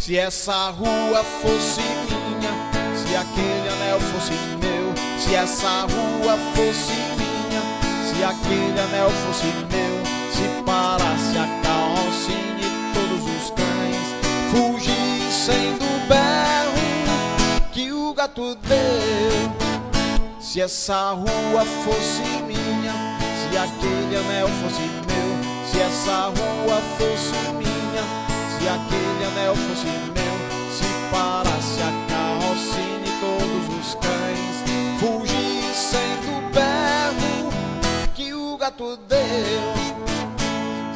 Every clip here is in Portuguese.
Se essa rua fosse minha, se aquele anel fosse meu, se essa rua fosse minha, se aquele anel fosse meu, se parasse a carrocinha e todos os cães fugissem do berro que o gato deu. Se essa rua fosse minha, se aquele anel fosse meu, se essa rua fosse minha, se aquele anel fosse meu, se parasse a carrocinha e todos os cães fugissem do berro que o gato deu.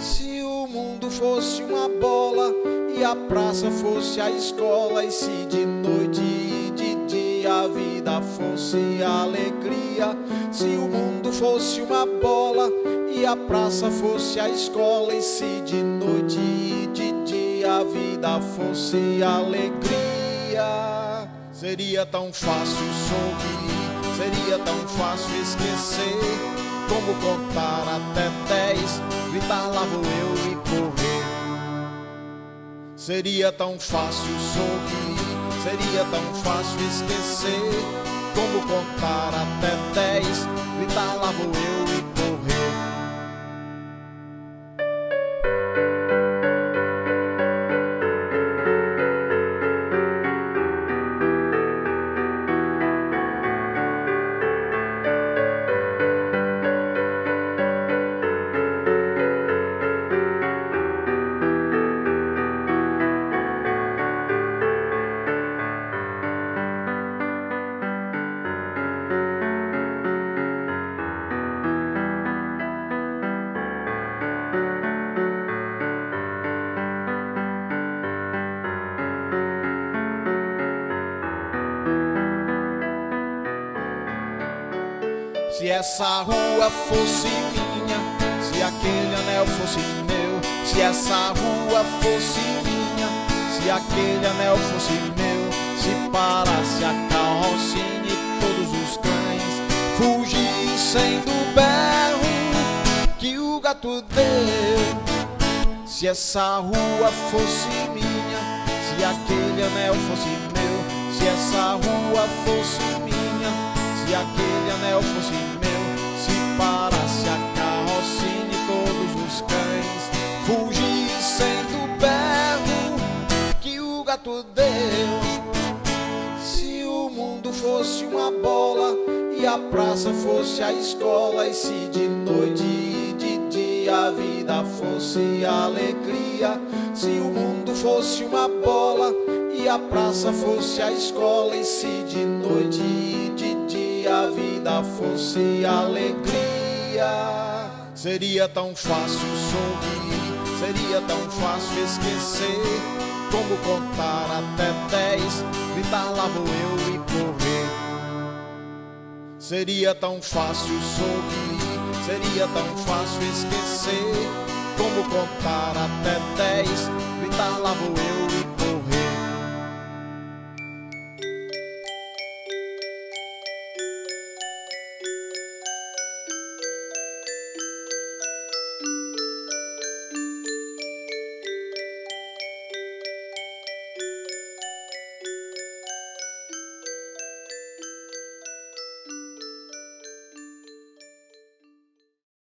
Se o mundo fosse uma bola e a praça fosse a escola, e se de noite e de dia a vida fosse a alegria, se o mundo fosse uma bola e a praça fosse a escola, e se de noite e de dia a vida fosse a alegria, seria tão fácil sorrir, seria tão fácil esquecer, como contar até 10, gritar lá vou eu e correr. Seria tão fácil sorrir, seria tão fácil esquecer, como contar até 10, gritar lá vou eu e correr. Se essa rua fosse minha, se aquele anel fosse meu, se essa rua fosse minha, se aquele anel fosse meu, se parasse a carrocinha e todos os cães fugissem do berro que o gato deu. Se essa rua fosse minha, se aquele anel fosse meu, se essa rua fosse minha, se aquele anel fosse meu, se parasse a carrocinha e todos os cães fugissem do berro que o gato deu. Se o mundo fosse uma bola e a praça fosse a escola, e se de noite e de dia a vida fosse a alegria, se o mundo fosse uma bola e a praça fosse a escola, e se de noite e de dia a vida fosse a alegria, seria tão fácil sorrir, seria tão fácil esquecer, como contar até 10, gritar lá vou eu e correr. Seria tão fácil sorrir, seria tão fácil esquecer, como contar até 10, gritar lá vou eu e correr.